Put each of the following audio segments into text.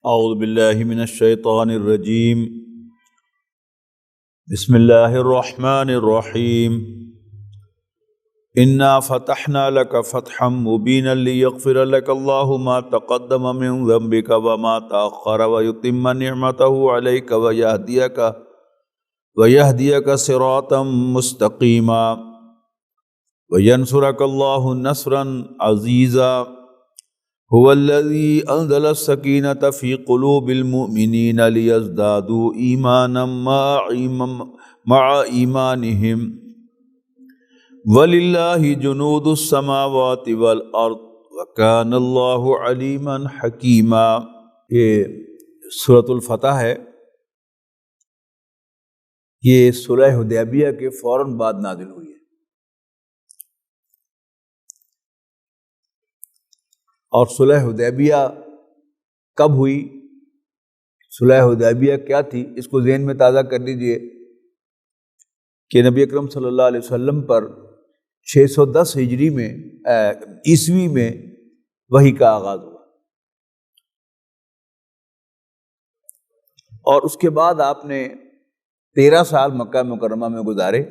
اعوذ باللہ من الشیطان الرجیم بسم اللہ الرحمن الرحیم انا فتحنا لك فتحا مبینا لیغفر لك اللہ ما تقدم من ذنبك وما تأخر ويتم نعمته عليك ويهديك صراطا مستقیما وینصرک اللہ نصرا عزیزا هو الذي انزل السکینة فی قلوب المؤمنین لیزدادوا ایمانا مع ایمانہم وللہ جنود السماوات والارض وکان اللہ علیما حکیما۔ یہ سورۃ الفتح ہے، یہ صلح حدیبیہ کے فوراً بعد نازل ہوئی ہے، اور صلح حدیبیہ کب ہوئی، صلح حدیبیہ کیا تھی، اس کو ذہن میں تازہ کر لیجئے کہ نبی اکرم صلی اللہ علیہ وسلم پر 610 ہجری میں عیسوی میں وحی کا آغاز ہوا، اور اس کے بعد آپ نے 13 سال مکہ مکرمہ میں گزارے۔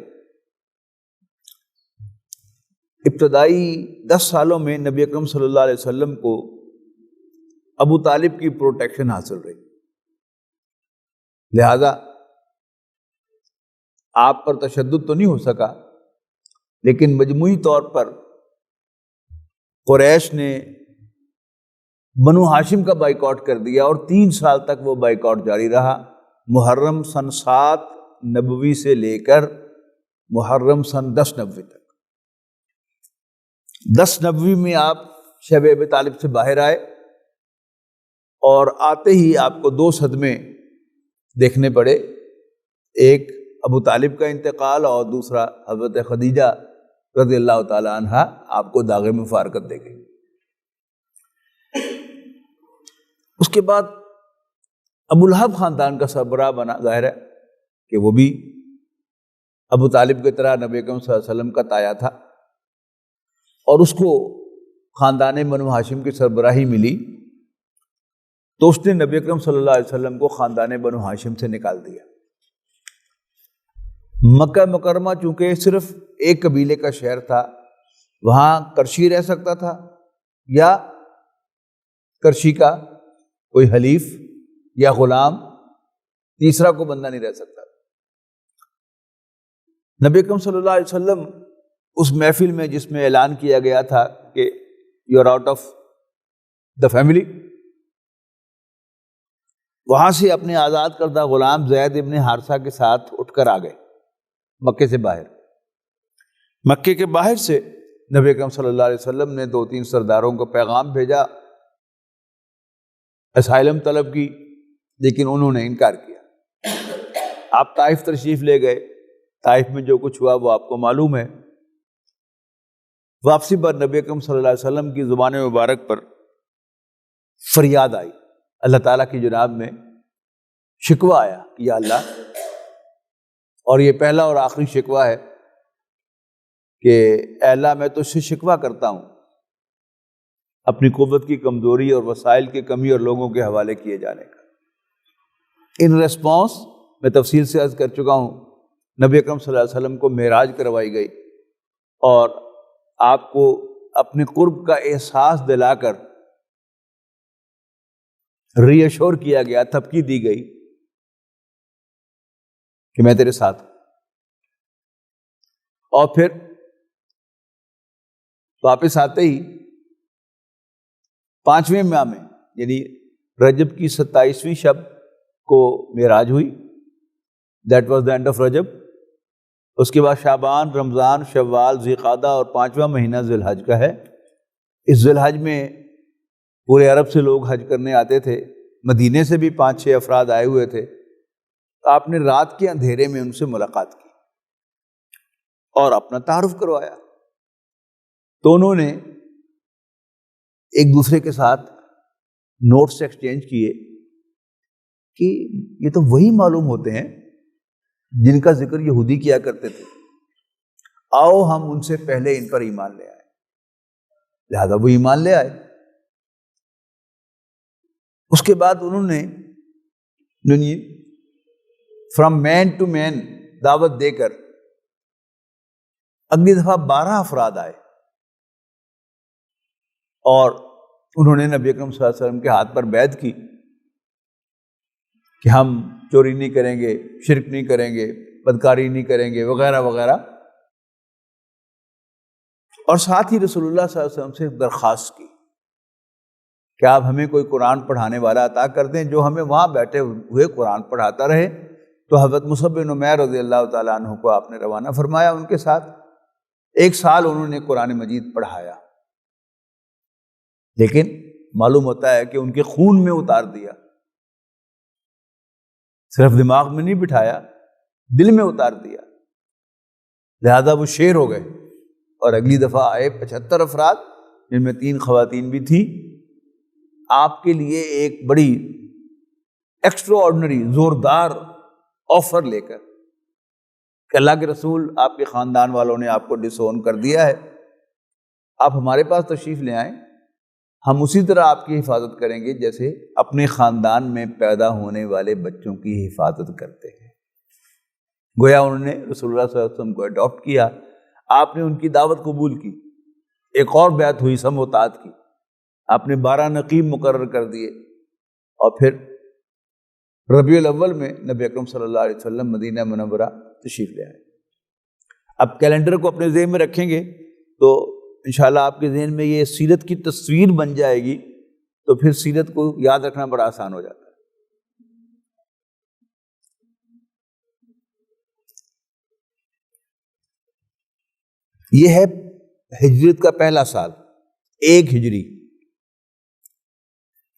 ابتدائی 10 سالوں میں نبی اکرم صلی اللہ علیہ وسلم کو ابو طالب کی پروٹیکشن حاصل رہی، لہذا آپ پر تشدد تو نہیں ہو سکا، لیکن مجموعی طور پر قریش نے بنو ہاشم کا بائیکاٹ کر دیا، اور 3 سال تک وہ بائیکاٹ جاری رہا، محرم سن 7 نبوی سے لے کر محرم سن 10 نبوی تک۔ 10 نبوی میں آپ شیب ابی طالب سے باہر آئے، اور آتے ہی آپ کو 2 صدمے دیکھنے پڑے، ایک ابو طالب کا انتقال اور دوسرا حضرت خدیجہ رضی اللہ تعالی عنہا آپ کو داغ مفارقت دے گئی۔ اس کے بعد ابو لہب خاندان کا سربراہ بنا، ظاہر ہے کہ وہ بھی ابو طالب کی طرح نبی اکرم صلی اللہ علیہ وسلم کا تایا تھا، اور اس کو خاندان بنو ہاشم کی سربراہی ملی، تو اس نے نبی اکرم صلی اللہ علیہ وسلم کو خاندان بنو ہاشم سے نکال دیا۔ مکہ مکرمہ چونکہ صرف ایک قبیلے کا شہر تھا، وہاں کرشی رہ سکتا تھا یا کرشی کا کوئی حلیف یا غلام، تیسرا کو بندہ نہیں رہ سکتا۔ نبی اکرم صلی اللہ علیہ وسلم اس محفل میں جس میں اعلان کیا گیا تھا کہ you are out of the family, وہاں سے اپنے آزاد کردہ غلام زید ابن حارثہ کے ساتھ اٹھ کر آ گئے مکے سے باہر۔ مکے کے باہر سے نبی اکرم صلی اللہ علیہ وسلم نے 2-3 سرداروں کو پیغام بھیجا، اسائلم طلب کی، لیکن انہوں نے انکار کیا۔ آپ طائف تشریف لے گئے، طائف میں جو کچھ ہوا وہ آپ کو معلوم ہے۔ واپسی پر نبی اکرم صلی اللہ علیہ وسلم کی زبان مبارک پر فریاد آئی، اللہ تعالیٰ کی جناب میں شکوہ آیا کہ یا اللہ، اور یہ پہلا اور آخری شکوہ ہے کہ اے اللہ میں تجھ سے شکوہ کرتا ہوں اپنی قوت کی کمزوری اور وسائل کی کمی اور لوگوں کے حوالے کیے جانے کا۔ ان ریسپانس میں تفصیل سے عرض کر چکا ہوں، نبی اکرم صلی اللہ علیہ وسلم کو معراج کروائی گئی، اور آپ کو اپنے قرب کا احساس دلا کر ری ایشور کیا گیا، تھپکی دی گئی کہ میں تیرے ساتھ ہوں۔ اور پھر واپس آتے ہی 5ویں ماہ میں، یعنی رجب کی 27ویں شب کو معراج ہوئی، that was the end of Rajab. اس کے بعد شعبان، رمضان، شوال، ذی قعدہ اور 5واں مہینہ ذی الحج کا ہے۔ اس ذی الحج میں پورے عرب سے لوگ حج کرنے آتے تھے، مدینے سے بھی 5-6 افراد آئے ہوئے تھے۔ آپ نے رات کے اندھیرے میں ان سے ملاقات کی اور اپنا تعارف کروایا، تو انہوں نے ایک دوسرے کے ساتھ نوٹس ایکسچینج کیے کہ یہ تو وہی معلوم ہوتے ہیں جن کا ذکر یہودی کیا کرتے تھے، آؤ ہم ان سے پہلے ان پر ایمان لے آئے۔ لہذا وہ ایمان لے آئے۔ اس کے بعد انہوں نے فرام مین ٹو مین دعوت دے کر اگلی دفعہ 12 افراد آئے اور انہوں نے نبی اکرم صلی اللہ علیہ وسلم کے ہاتھ پر بیعت کی کہ ہم چوری نہیں کریں گے، شرک نہیں کریں گے، بدکاری نہیں کریں گے، وغیرہ وغیرہ، اور ساتھ ہی رسول اللہ صلی اللہ علیہ وسلم سے درخواست کی کہ آپ ہمیں کوئی قرآن پڑھانے والا عطا کر دیں جو ہمیں وہاں بیٹھے ہوئے قرآن پڑھاتا رہے۔ تو حضرت مصعب بن عمیر رضی اللہ تعالیٰ عنہ کو آپ نے روانہ فرمایا ان کے ساتھ، 1 سال انہوں نے قرآن مجید پڑھایا، لیکن معلوم ہوتا ہے کہ ان کے خون میں اتار دیا، صرف دماغ میں نہیں بٹھایا، دل میں اتار دیا، لہذا وہ شیر ہو گئے۔ اور اگلی دفعہ آئے 75 افراد، جن میں 3 خواتین بھی تھیں، آپ کے لیے ایک بڑی ایکسٹرا آرڈنری زوردار آفر لے کر کہ اللہ کے رسول، آپ کے خاندان والوں نے آپ کو ڈس اون کر دیا ہے، آپ ہمارے پاس تشریف لے آئیں، ہم اسی طرح آپ کی حفاظت کریں گے جیسے اپنے خاندان میں پیدا ہونے والے بچوں کی حفاظت کرتے ہیں۔ گویا انہوں نے رسول اللہ صلی اللہ علیہ وسلم کو اڈاپٹ کیا، آپ نے ان کی دعوت قبول کی، ایک اور بیعت ہوئی سم و طاعت کی، آپ نے 12 نقیب مقرر کر دیے، اور پھر ربیع الاول میں نبی اکرم صلی اللہ علیہ وسلم مدینہ منورہ تشریف لے آئے۔ اب کیلنڈر کو اپنے ذہن میں رکھیں گے تو انشاءاللہ آپ کے ذہن میں یہ سیرت کی تصویر بن جائے گی، تو پھر سیرت کو یاد رکھنا بڑا آسان ہو جاتا ہے۔ یہ ہے ہجرت کا پہلا سال، 1 ہجری۔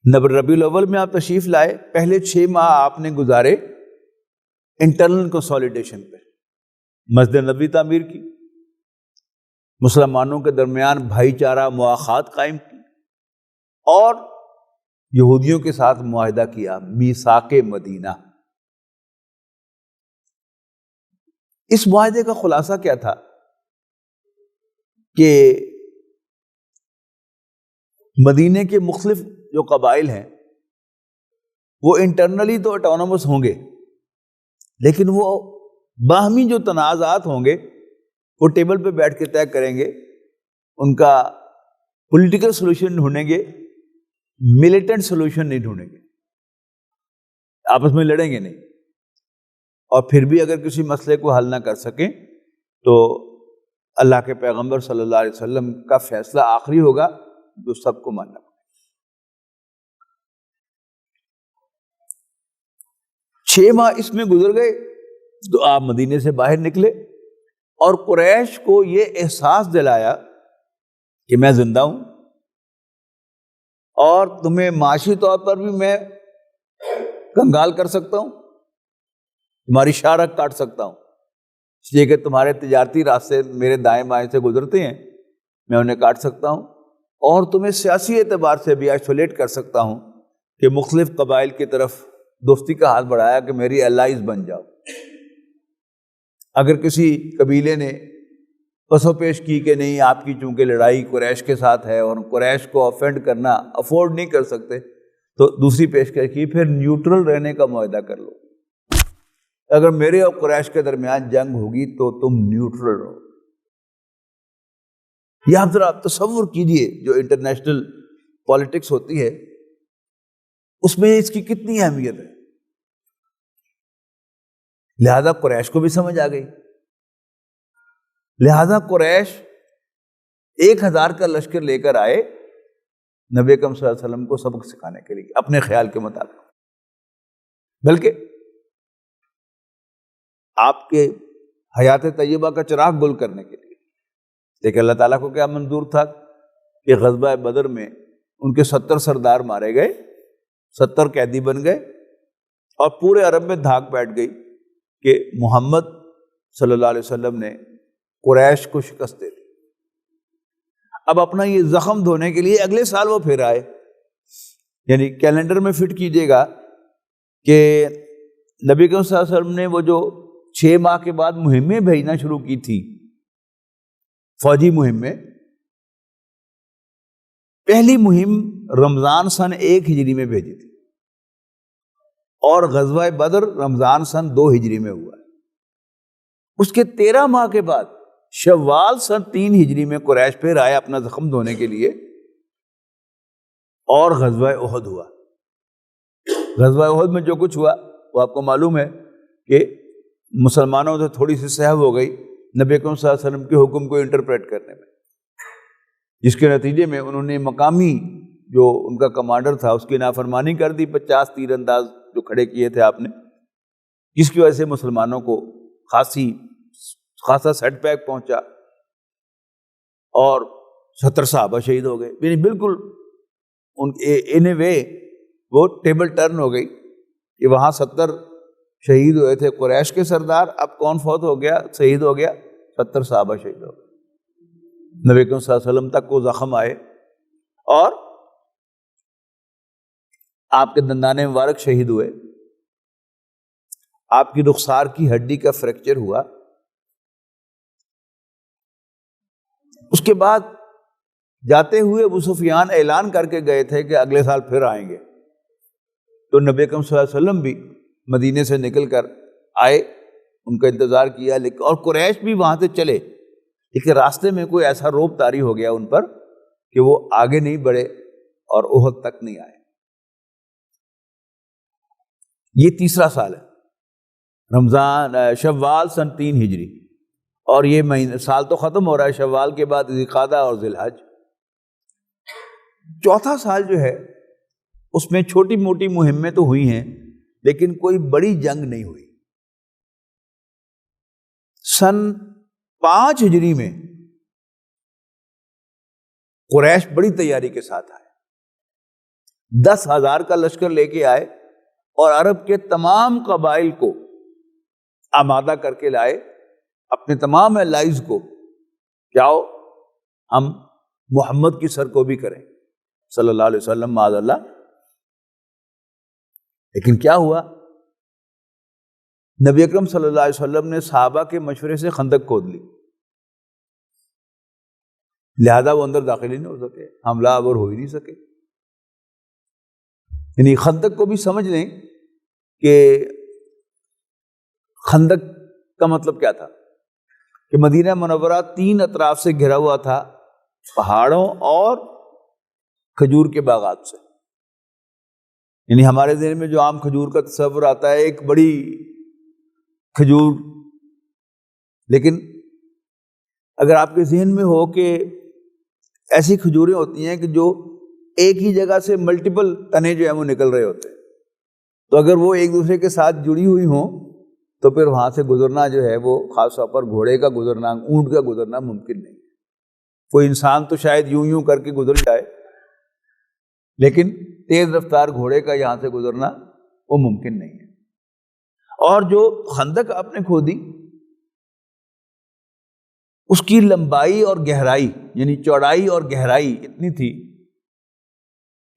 ربیع الاول میں آپ تشریف لائے، پہلے 6 ماہ آپ نے گزارے انٹرنل کنسولیڈیشن پہ، مسجد نبوی تعمیر کی، مسلمانوں کے درمیان بھائی چارہ مواخات قائم کی، اور یہودیوں کے ساتھ معاہدہ کیا، میثاق مدینہ۔ اس معاہدے کا خلاصہ کیا تھا کہ مدینے کے مختلف جو قبائل ہیں وہ انٹرنلی تو اٹانومس ہوں گے، لیکن وہ باہمی جو تنازعات ہوں گے وہ ٹیبل پہ بیٹھ کے طے کریں گے، ان کا پولیٹیکل سولوشن ڈھونڈیں گے، ملیٹنٹ سولوشن نہیں ڈھونڈیں گے، آپس میں لڑیں گے نہیں، اور پھر بھی اگر کسی مسئلے کو حل نہ کر سکیں تو اللہ کے پیغمبر صلی اللہ علیہ وسلم کا فیصلہ آخری ہوگا جو سب کو ماننا۔ 6 ماہ اس میں گزر گئے تو آپ مدینے سے باہر نکلے اور قریش کو یہ احساس دلایا کہ میں زندہ ہوں اور تمہیں معاشی طور پر بھی میں کنگال کر سکتا ہوں، تمہاری شارک کاٹ سکتا ہوں، اس لیے کہ تمہارے تجارتی راستے میرے دائیں بائیں سے گزرتے ہیں، میں انہیں کاٹ سکتا ہوں، اور تمہیں سیاسی اعتبار سے بھی آئسولیٹ کر سکتا ہوں کہ مختلف قبائل کی طرف دوستی کا ہاتھ بڑھایا کہ میری الائز بن جاؤ۔ اگر کسی قبیلے نے پس و پیش کی کہ نہیں آپ کی چونکہ لڑائی قریش کے ساتھ ہے اور قریش کو افینڈ کرنا افورڈ نہیں کر سکتے، تو دوسری پیشکش کی پھر نیوٹرل رہنے کا معاہدہ کر لو، اگر میرے اور قریش کے درمیان جنگ ہوگی تو تم نیوٹرل رہو۔ یہ آپ ذرا تصور کیجئے جو انٹرنیشنل پالیٹکس ہوتی ہے اس میں اس کی کتنی اہمیت ہے۔ لہذا قریش کو بھی سمجھ آ گئی، لہذا قریش 1000 کا لشکر لے کر آئے نبی اکرم صلی اللہ علیہ وسلم کو سبق سکھانے کے لیے اپنے خیال کے مطابق، بلکہ آپ کے حیات طیبہ کا چراغ گل کرنے کے لیے۔ لیکن اللہ تعالیٰ کو کیا منظور تھا کہ غزوہ بدر میں ان کے 70 سردار مارے گئے، 70 قیدی بن گئے، اور پورے عرب میں دھاک بیٹھ گئی کہ محمد صلی اللہ علیہ وسلم نے قریش کو شکست دے دی۔ اب اپنا یہ زخم دھونے کے لیے اگلے سال وہ پھر آئے، یعنی کیلنڈر میں فٹ کیجئے گا کہ نبی کریم صلی اللہ علیہ وسلم نے وہ جو 6 ماہ کے بعد مہمیں بھیجنا شروع کی تھی، فوجی مہم میں، پہلی مہم رمضان سن 1 ہجری میں بھیجی تھی، اور غزوہ بدر رمضان سن 2 ہجری میں ہوا ہے۔ اس کے 13 ماہ کے بعد شوال سن 3 ہجری میں قریش پھر آیا اپنا زخم دھونے کے لیے، اور غزوہ احد ہوا۔ غزوہ احد میں جو کچھ ہوا وہ آپ کو معلوم ہے کہ مسلمانوں سے تھوڑی سی سہو ہو گئی نبی اکرم صلی اللہ علیہ وسلم کے حکم کو انٹرپریٹ کرنے میں، جس کے نتیجے میں انہوں نے مقامی جو ان کا کمانڈر تھا اس کی نافرمانی کر دی، 50 تیر انداز جو کھڑے کیے تھے آپ نے، جس کی وجہ سے مسلمانوں کو خاصا سیٹ بیک پہنچا اور 70 صحابہ شہید ہو گئے۔ یعنی بالکل ان اے وے وہ ٹیبل ٹرن ہو گئی کہ وہاں 70 شہید ہوئے تھے قریش کے سردار، اب کون فوت ہو گیا، شہید ہو گیا، 70 صحابہ شہید ہو گئے۔ نبی کریم صلی اللہ علیہ وسلم تک وہ زخم آئے اور آپ کے دندان مبارک شہید ہوئے، آپ کی رخسار کی ہڈی کا فریکچر ہوا۔ اس کے بعد جاتے ہوئے ابو سفیان اعلان کر کے گئے تھے کہ اگلے سال پھر آئیں گے، تو نبی اکرم صلی اللہ علیہ وسلم بھی مدینے سے نکل کر آئے، ان کا انتظار کیا، لیکن اور قریش بھی وہاں سے چلے، لیکن راستے میں کوئی ایسا روب طاری ہو گیا ان پر کہ وہ آگے نہیں بڑھے اور احد تک نہیں آئے۔ یہ تیسرا سال ہے، رمضان شوال سن 3 ہجری، اور یہ مہینے سال تو ختم ہو رہا ہے، شوال کے بعد ذوالقعدہ اور ذی الحج۔ چوتھا سال جو ہے اس میں چھوٹی موٹی مہمیں تو ہوئی ہیں لیکن کوئی بڑی جنگ نہیں ہوئی۔ سن 5 ہجری میں قریش بڑی تیاری کے ساتھ آئے، 10,000 کا لشکر لے کے آئے اور عرب کے تمام قبائل کو آمادہ کر کے لائے، اپنے تمام الائز کو، جاؤ ہم محمد کی سرکوبی کریں صلی اللہ علیہ وسلم معاذ اللہ۔ لیکن کیا ہوا، نبی اکرم صلی اللہ علیہ وسلم نے صحابہ کے مشورے سے خندق کھود لی، لہذا وہ اندر داخل ہی نہیں ہو سکے، حملہ آور ہو ہی نہیں سکے۔ یعنی خندق کو بھی سمجھ لیں کہ خندق کا مطلب کیا تھا کہ مدینہ منورہ 3 اطراف سے گھرا ہوا تھا، پہاڑوں اور کھجور کے باغات سے۔ یعنی ہمارے ذہن میں جو عام کھجور کا تصور آتا ہے، ایک بڑی کھجور، لیکن اگر آپ کے ذہن میں ہو کہ ایسی کھجوریں ہوتی ہیں کہ جو ایک ہی جگہ سے ملٹیپل تنے جو ہیں وہ نکل رہے ہوتے ہیں، تو اگر وہ ایک دوسرے کے ساتھ جڑی ہوئی ہوں تو پھر وہاں سے گزرنا جو ہے وہ خاص طور پر گھوڑے کا گزرنا، اونٹ کا گزرنا ممکن نہیں۔ کوئی انسان تو شاید یوں کر کے گزر جائے، لیکن تیز رفتار گھوڑے کا یہاں سے گزرنا وہ ممکن نہیں ہے۔ اور جو خندق آپ نے کھودی اس کی لمبائی اور گہرائی، یعنی چوڑائی اور گہرائی اتنی تھی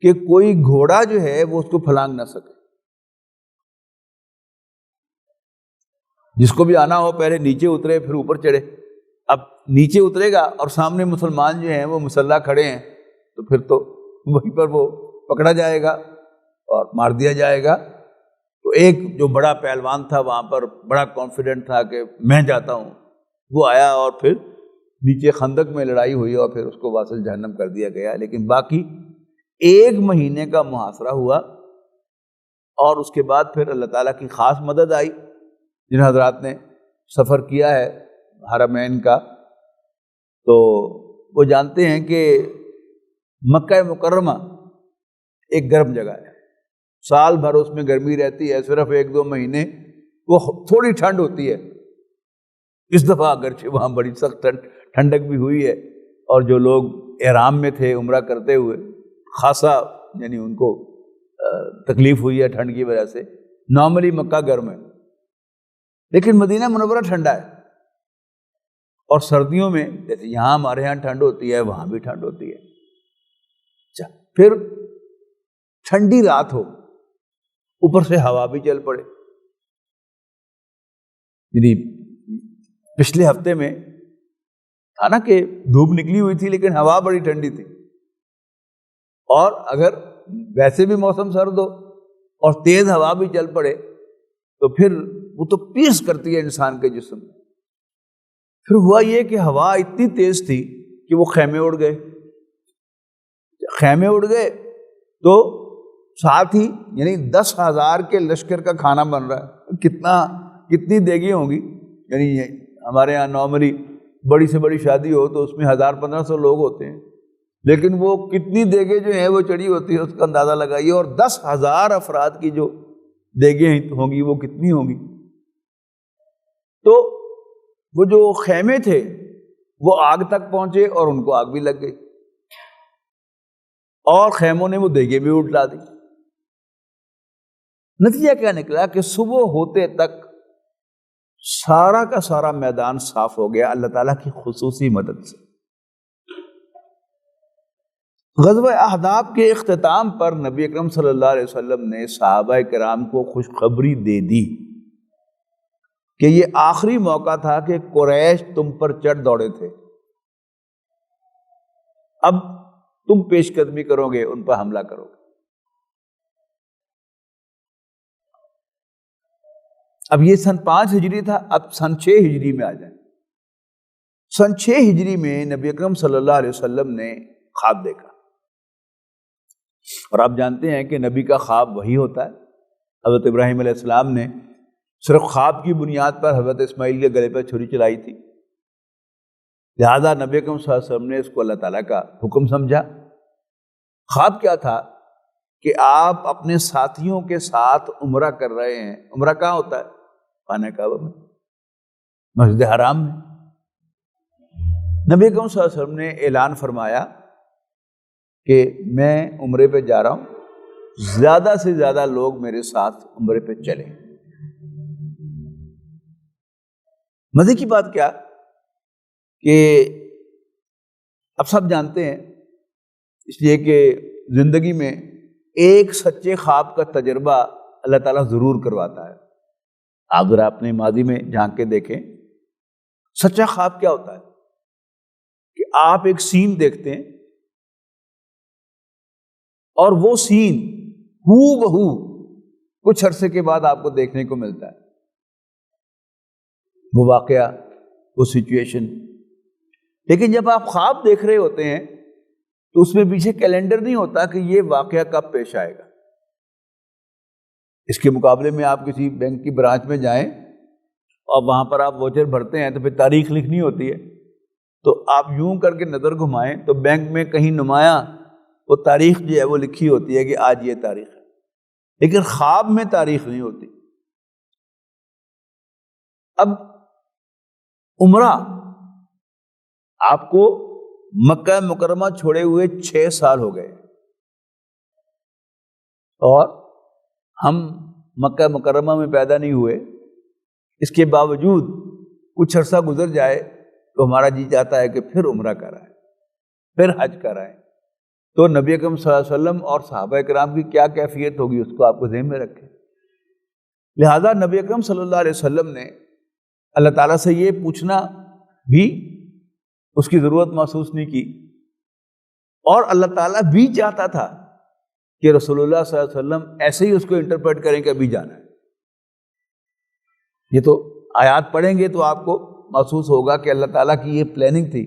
کہ کوئی گھوڑا جو ہے وہ اس کو پھلانگ نہ سکے۔ جس کو بھی آنا ہو پہلے نیچے اترے پھر اوپر چڑھے۔ اب نیچے اترے گا اور سامنے مسلمان جو ہیں وہ مسلح کھڑے ہیں تو پھر تو وہیں پر وہ پکڑا جائے گا اور مار دیا جائے گا۔ تو ایک جو بڑا پہلوان تھا وہاں پر، بڑا کانفیڈنٹ تھا کہ میں جاتا ہوں، وہ آیا اور پھر نیچے خندق میں لڑائی ہوئی اور پھر اس کو واصل جہنم کر دیا گیا۔ لیکن باقی 1 مہینے کا محاصرہ ہوا اور اس کے بعد پھر اللہ تعالیٰ کی خاص مدد آئی۔ جن حضرات نے سفر کیا ہے حرمین کا تو وہ جانتے ہیں کہ مکہ مکرمہ ایک گرم جگہ ہے، سال بھر اس میں گرمی رہتی ہے، صرف 1-2 مہینے وہ تھوڑی ٹھنڈ ہوتی ہے۔ اس دفعہ اگرچہ وہاں بڑی سخت ٹھنڈک بھی ہوئی ہے، اور جو لوگ احرام میں تھے عمرہ کرتے ہوئے خاصا یعنی ان کو تکلیف ہوئی ہے ٹھنڈ کی وجہ سے۔ نارملی مکہ گرم ہے لیکن مدینہ منورہ ٹھنڈا ہے، اور سردیوں میں جیسے یہاں ہمارے ہاں ٹھنڈ ہوتی ہے وہاں بھی ٹھنڈ ہوتی ہے۔ اچھا، پھر ٹھنڈی رات ہو، اوپر سے ہوا بھی چل پڑے۔ یعنی پچھلے ہفتے میں تھا نا کہ دھوپ نکلی ہوئی تھی لیکن ہوا بڑی ٹھنڈی تھی، اور اگر ویسے بھی موسم سرد ہو اور تیز ہوا بھی چل پڑے تو پھر وہ تو پیس کرتی ہے انسان کے جسم میں۔ پھر ہوا یہ کہ ہوا اتنی تیز تھی کہ وہ خیمے اڑ گئے۔ خیمے اڑ گئے تو ساتھ ہی یعنی 10,000 کے لشکر کا کھانا بن رہا ہے۔ کتنی دیگیں ہوں گی؟ یعنی ہمارے یہاں نارملی بڑی سے بڑی شادی ہو تو اس میں 1,000-1,500 لوگ ہوتے ہیں، لیکن وہ کتنی دیگیں جو ہیں وہ چڑھی ہوتی ہے، اس کا اندازہ لگائیے۔ اور 10,000 افراد کی جو دیگیں ہوں گی وہ کتنی ہوں گی؟ تو وہ جو خیمے تھے وہ آگ تک پہنچے اور ان کو آگ بھی لگ گئی، اور خیموں نے وہ دیگیں بھی اٹھلا دی۔ نتیجہ کیا نکلا کہ صبح ہوتے تک سارا کا سارا میدان صاف ہو گیا اللہ تعالیٰ کی خصوصی مدد سے۔ غزوہ احزاب کے اختتام پر نبی اکرم صلی اللہ علیہ وسلم نے صحابہ کرام کو خوشخبری دے دی کہ یہ آخری موقع تھا کہ قریش تم پر چڑھ دوڑے تھے، اب تم پیش قدمی کرو گے، ان پر حملہ کرو گے۔ اب یہ سن 5 ہجری تھا، اب سن 6 ہجری میں آ جائیں۔ سن 6 ہجری میں نبی اکرم صلی اللہ علیہ وسلم نے خواب دیکھا، اور آپ جانتے ہیں کہ نبی کا خواب وہی ہوتا ہے۔ حضرت ابراہیم علیہ السلام نے صرف خواب کی بنیاد پر حضرت اسماعیل کے گلے پر چھری چلائی تھی، لہذا نبی اکرم صلی اللہ علیہ وسلم نے اس کو اللہ تعالیٰ کا حکم سمجھا۔ خواب کیا تھا کہ آپ اپنے ساتھیوں کے ساتھ عمرہ کر رہے ہیں۔ عمرہ کہاں ہوتا ہے؟ خانہ کعبہ میں، مسجد حرام میں۔ نبی اکرم صلی اللہ علیہ وسلم نے اعلان فرمایا کہ میں عمرے پہ جا رہا ہوں، زیادہ سے زیادہ لوگ میرے ساتھ عمرے پہ چلیں۔ مزے کی بات کیا کہ اب سب جانتے ہیں، اس لیے کہ زندگی میں ایک سچے خواب کا تجربہ اللہ تعالیٰ ضرور کرواتا ہے۔ آپ ذرا اپنے ماضی میں جھانک کے دیکھیں، سچا خواب کیا ہوتا ہے کہ آپ ایک سین دیکھتے ہیں اور وہ سین ہو بہو کچھ عرصے کے بعد آپ کو دیکھنے کو ملتا ہے، وہ واقعہ، وہ سچویشن۔ لیکن جب آپ خواب دیکھ رہے ہوتے ہیں تو اس میں پیچھے کیلنڈر نہیں ہوتا کہ یہ واقعہ کب پیش آئے گا۔ اس کے مقابلے میں آپ کسی بینک کی برانچ میں جائیں اور وہاں پر آپ واچر بھرتے ہیں تو پھر تاریخ لکھنی ہوتی ہے، تو آپ یوں کر کے نظر گھمائیں تو بینک میں کہیں نمایاں وہ تاریخ جو ہے وہ لکھی ہوتی ہے کہ آج یہ تاریخ ہے، لیکن خواب میں تاریخ نہیں ہوتی۔ اب عمرہ آپ کو مکہ مکرمہ چھوڑے ہوئے 6 سال ہو گئے، اور ہم مکہ مکرمہ میں پیدا نہیں ہوئے، اس کے باوجود کچھ عرصہ گزر جائے تو ہمارا جی چاہتا ہے کہ پھر عمرہ کرائیں، پھر حج کرائیں۔ تو نبی اکرم صلی اللہ علیہ وسلم اور صحابہ کرام کی کیا کیفیت ہوگی اس کو آپ کو ذہن میں رکھیں۔ لہذا نبی اکرم صلی اللہ علیہ وسلم نے اللہ تعالیٰ سے یہ پوچھنا بھی اس کی ضرورت محسوس نہیں کی، اور اللہ تعالیٰ بھی چاہتا تھا کہ رسول اللہ صلی اللہ علیہ وسلم ایسے ہی اس کو انٹرپریٹ کریں کہ ابھی جانا ہے۔ یہ تو آیات پڑھیں گے تو آپ کو محسوس ہوگا کہ اللہ تعالیٰ کی یہ پلاننگ تھی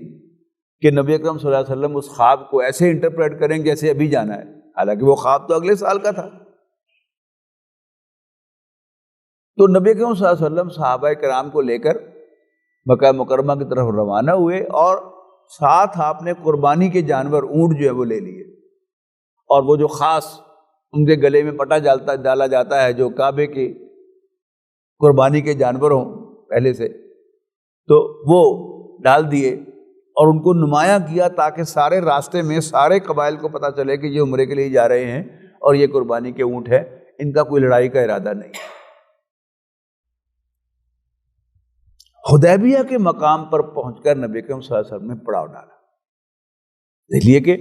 کہ نبی اکرم صلی اللہ علیہ وسلم اس خواب کو ایسے انٹرپریٹ کریں جیسے ابھی جانا ہے، حالانکہ وہ خواب تو اگلے سال کا تھا۔ تو نبی اکرم صلی اللہ علیہ وسلم صحابہ کرام کو لے کر مکہ مکرمہ کی طرف روانہ ہوئے، اور ساتھ آپ نے قربانی کے جانور اونٹ جو ہے وہ لے لیے، اور وہ جو خاص ان کے گلے میں پٹا ڈالا جاتا ہے جو کعبے کے قربانی کے جانور ہوں پہلے سے، تو وہ ڈال دیے اور ان کو نمایاں کیا تاکہ سارے راستے میں سارے قبائل کو پتہ چلے کہ یہ عمرے کے لیے جا رہے ہیں اور یہ قربانی کے اونٹ ہے، ان کا کوئی لڑائی کا ارادہ نہیں۔ حدیبیہ کے مقام پر پہنچ کر نبی اکرم صلی اللہ علیہ وسلم نے پڑاؤ ڈالا۔ دیکھ لیے کہ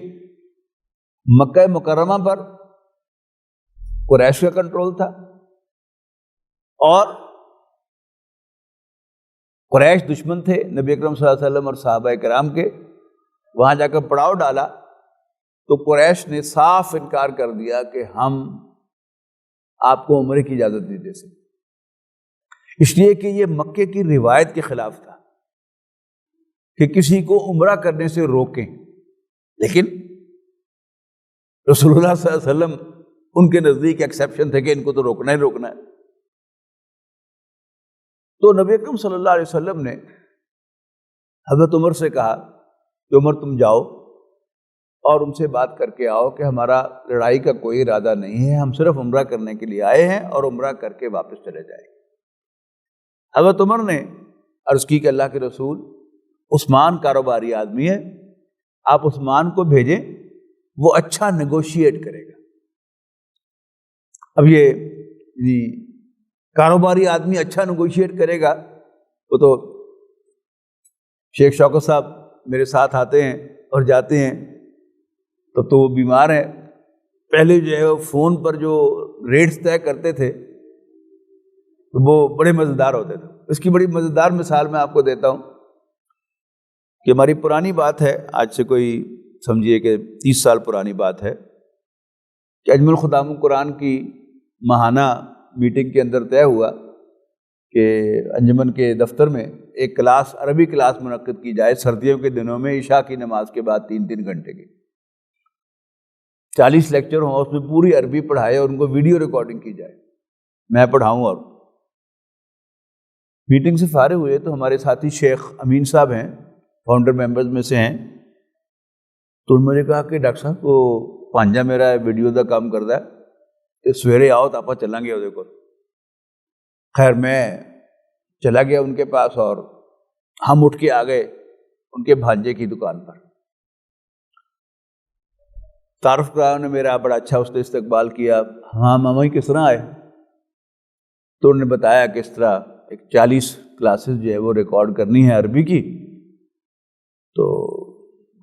مکہ مکرمہ پر قریش کا کنٹرول تھا، اور قریش دشمن تھے نبی اکرم صلی اللہ علیہ وسلم اور صحابہ کرام کے۔ وہاں جا کر پڑاؤ ڈالا تو قریش نے صاف انکار کر دیا کہ ہم آپ کو عمرے کی اجازت نہیں دے سکتے، اس لیے کہ یہ مکے کی روایت کے خلاف تھا کہ کسی کو عمرہ کرنے سے روکیں، لیکن رسول اللہ صلی اللہ علیہ وسلم ان کے نزدیک ایکسیپشن تھے کہ ان کو تو روکنا ہی روکنا ہے۔ تو نبی اکرم صلی اللہ علیہ وسلم نے حضرت عمر سے کہا کہ عمر تم جاؤ اور ان سے بات کر کے آؤ کہ ہمارا لڑائی کا کوئی ارادہ نہیں ہے، ہم صرف عمرہ کرنے کے لیے آئے ہیں اور عمرہ کر کے واپس چلے جائیں گے۔ حضرت عمر نے عرض کی کہ اللہ کے رسول، عثمان کاروباری آدمی ہے، آپ عثمان کو بھیجیں، وہ اچھا نیگوشیٹ کرے گا۔ اب یہ کاروباری آدمی اچھا نیگوشیٹ کرے گا، وہ تو شیخ شوکت صاحب میرے ساتھ آتے ہیں اور جاتے ہیں، تو وہ بیمار ہیں، پہلے جو ہے فون پر جو ریٹس طے کرتے تھے تو وہ بڑے مزیدار ہوتے تھے۔ اس کی بڑی مزیدار مثال میں آپ کو دیتا ہوں کہ ہماری پرانی بات ہے، آج سے کوئی سمجھیے کہ 30 سال پرانی بات ہے کہ اجمل خدام القرآن کی ماہانہ میٹنگ کے اندر طے ہوا کہ انجمن کے دفتر میں ایک کلاس، عربی کلاس منعقد کی جائے سردیوں کے دنوں میں عشاء کی نماز کے بعد 3 گھنٹے کی، 40 لیکچر ہوں، اس میں پوری عربی پڑھائے اور ان کو ویڈیو ریکارڈنگ کی جائے، میں پڑھاؤں۔ اور میٹنگ سے فارغ ہوئے تو ہمارے ساتھی شیخ امین صاحب ہیں، فاؤنڈر ممبرز میں سے ہیں، تو انہوں نے کہا کہ ڈاکٹر صاحب وہ پانجا میرا ویڈیو کا کام کرتا ہے، سویرے آؤ تو آپ چلیں گے وہ کو۔ خیر میں چلا گیا ان کے پاس اور ہم اٹھ کے آ گئے ان کے بھانجے کی دکان پر۔ تعارف کرایا انہوں نے میرا، بڑا اچھا اس نے استقبال کیا۔ ہاں ماما جی کس طرح آئے؟ تو انہوں نے بتایا کہ اس طرح ایک 40 کلاسز جو ہے وہ ریکارڈ کرنی ہے عربی کی، تو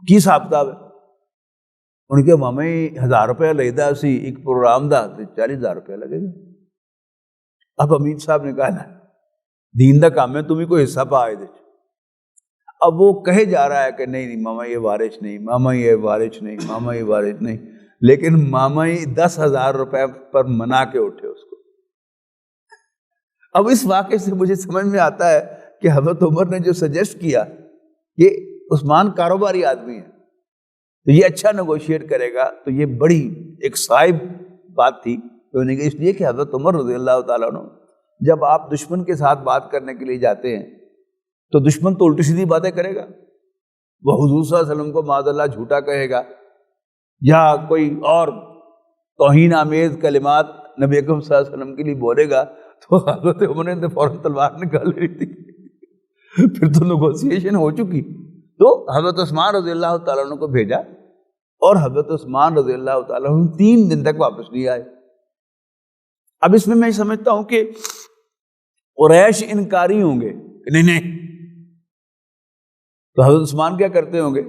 کی حساب کتاب ہے؟ ان کے ماما جی 1000 روپیہ لیدا اسی ایک پروگرام دا، 40,000 روپیہ لگے گا۔ اب امین صاحب نے کہا نا دین دا کام ہے، تمہیں کوئی حصہ پا آئے دے۔ اب وہ کہے جا رہا ہے کہ نہیں ماما یہ وارث نہیں، ماما یہ وارث نہیں، ماما یہ وارث نہیں، لیکن ماما ہی 10,000 روپے پر منا کے اٹھے اس کو۔ اب اس واقعے سے مجھے سمجھ میں آتا ہے کہ حضرت عمر نے جو سجیسٹ کیا، یہ عثمان کاروباری آدمی ہے تو یہ اچھا نیگوشیٹ کرے گا، تو یہ بڑی ایک صائب بات تھی۔ اس لیے کہ حضرت عمر رضی اللہ تعالیٰ عنہ جب آپ دشمن کے ساتھ بات کرنے کے لیے جاتے ہیں تو دشمن تو الٹی سیدھی باتیں کرے گا، وہ حضور صلی اللہ علیہ وسلم کو معاذ اللہ جھوٹا کہے گا یا کوئی اور توہین آمیز کلمات نبی اکرم صلی اللہ علیہ وسلم کے لیے بولے گا، تو حضرت عمر نے فوراً تلوار نکال لی تھی، پھر تو نیگوسیشن ہو چکی۔ تو حضرت عثمان رضی اللہ تعالیٰ عنہ کو بھیجا اور حضرت عثمان رضی اللہ تعالیٰ عنہ 3 دن تک واپس نہیں آئے۔ اب اس میں سمجھتا ہوں کہ قریش انکاری ہوں گے کہ نہیں، تو حضرت عثمان کیا کرتے ہوں گے؟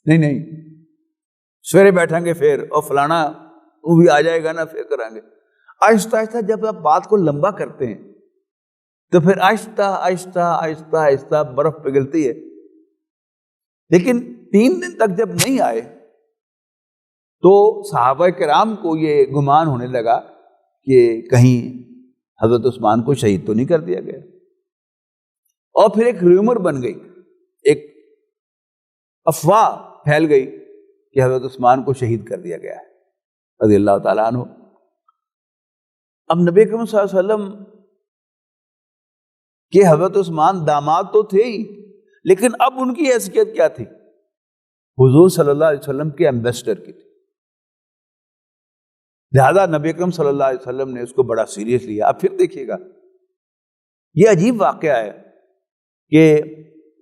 نہیں سویرے بیٹھیں گے پھر، اور فلانا وہ بھی آ جائے گا نا، پھر کریں گے۔ آہستہ آہستہ جب آپ بات کو لمبا کرتے ہیں تو پھر آہستہ آہستہ آہستہ آہستہ برف پگھلتی ہے۔ لیکن 3 دن تک جب نہیں آئے تو صحابہ کرام کو یہ گمان ہونے لگا کہ کہیں حضرت عثمان کو شہید تو نہیں کر دیا گیا، اور پھر ایک ریومر بن گئی، ایک افواہ پھیل گئی کہ حضرت عثمان کو شہید کر دیا گیا ہے رضی اللہ تعالیٰ عنہ۔ اب نبی اکرم صلی اللہ علیہ وسلم کہ حضرت عثمان داماد تو تھے ہی، لیکن اب ان کی حیثیت کیا تھی؟ حضور صلی اللہ علیہ وسلم کے ایمبیسڈر کی تھی، لہذا نبی اکرم صلی اللہ علیہ وسلم نے اس کو بڑا سیریس لیا۔ اب پھر دیکھیے گا، یہ عجیب واقعہ ہے کہ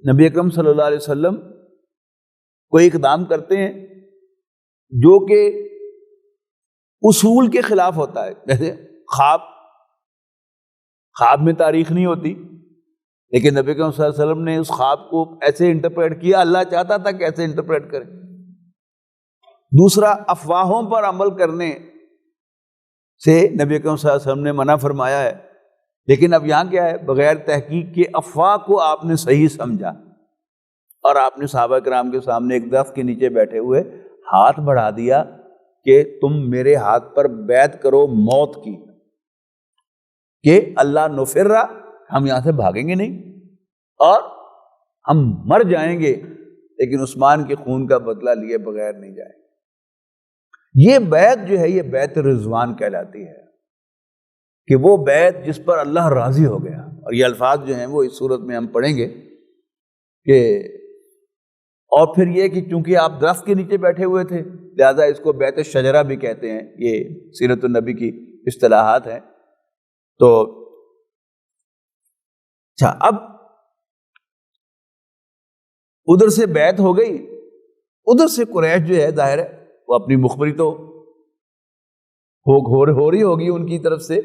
نبی اکرم صلی اللہ علیہ وسلم کوئی اقدام کرتے ہیں جو کہ اصول کے خلاف ہوتا ہے، جیسے خواب میں تاریخ نہیں ہوتی، لیکن نبی اکرم صلی اللہ علیہ وسلم نے اس خواب کو ایسے انٹرپریٹ کیا، اللہ چاہتا تھا کہ ایسے انٹرپریٹ کریں۔ دوسرا، افواہوں پر عمل کرنے سے نبی اکرم صلی اللہ علیہ وسلم نے منع فرمایا ہے، لیکن اب یہاں کیا ہے؟ بغیر تحقیق کے افواہ کو آپ نے صحیح سمجھا اور آپ نے صحابہ کرام کے سامنے ایک درخت کے نیچے بیٹھے ہوئے ہاتھ بڑھا دیا کہ تم میرے ہاتھ پر بیعت کرو موت کی، کہ اللہ نفرہ، ہم یہاں سے بھاگیں گے نہیں اور ہم مر جائیں گے لیکن عثمان کے خون کا بدلہ لیے بغیر نہیں جائیں گے۔ یہ بیعت جو ہے یہ بیعت رضوان کہلاتی ہے، کہ وہ بیعت جس پر اللہ راضی ہو گیا۔ اور یہ الفاظ جو ہیں وہ اس صورت میں ہم پڑھیں گے کہ اور پھر یہ کہ چونکہ آپ درخت کے نیچے بیٹھے ہوئے تھے لہذا اس کو بیعت شجرہ بھی کہتے ہیں، یہ سیرت النبی کی اصطلاحات ہیں۔ تو اچھا، اب ادھر سے بیعت ہو گئی، ادھر سے قریش جو ہے ظاہر ہے وہ اپنی مخبری تو ہو رہی ہوگی ان کی طرف سے،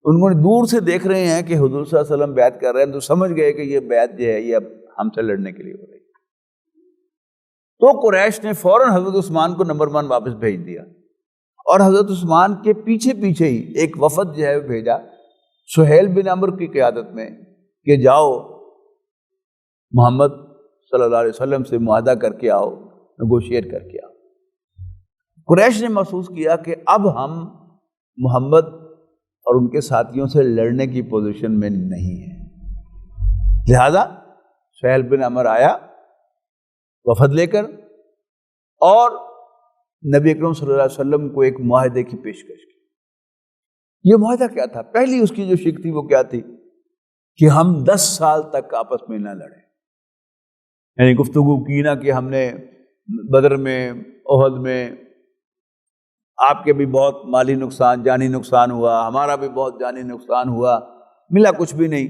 انہوں نے دور سے دیکھ رہے ہیں کہ حضور صلی اللہ علیہ وسلم بیعت کر رہے ہیں تو سمجھ گئے کہ یہ بیعت جو ہے یہ اب ہم سے لڑنے کے لیے ہو رہی ہے۔ تو قریش نے فوراً حضرت عثمان کو نمبر 1 واپس بھیج دیا، اور حضرت عثمان کے پیچھے پیچھے ہی ایک وفد جو ہے بھیجا سہیل بن عمرو کی قیادت میں کہ جاؤ محمد صلی اللہ علیہ وسلم سے معاہدہ کر کے آؤ، نیگوشیٹ کر کے آؤ۔ قریش نے محسوس کیا کہ اب ہم محمد اور ان کے ساتھیوں سے لڑنے کی پوزیشن میں نہیں ہیں، لہذا سہیل بن عمرو آیا وفد لے کر اور نبی اکرم صلی اللہ علیہ وسلم کو ایک معاہدے کی پیشکش کی۔ یہ معاہدہ کیا تھا؟ پہلی اس کی جو شک تھی وہ کیا تھی کہ ہم 10 سال تک آپس میں نہ لڑیں، یعنی گفتگو کی نہ کہ ہم نے بدر میں احد میں آپ کے بھی بہت مالی نقصان جانی نقصان ہوا، ہمارا بھی بہت جانی نقصان ہوا، ملا کچھ بھی نہیں،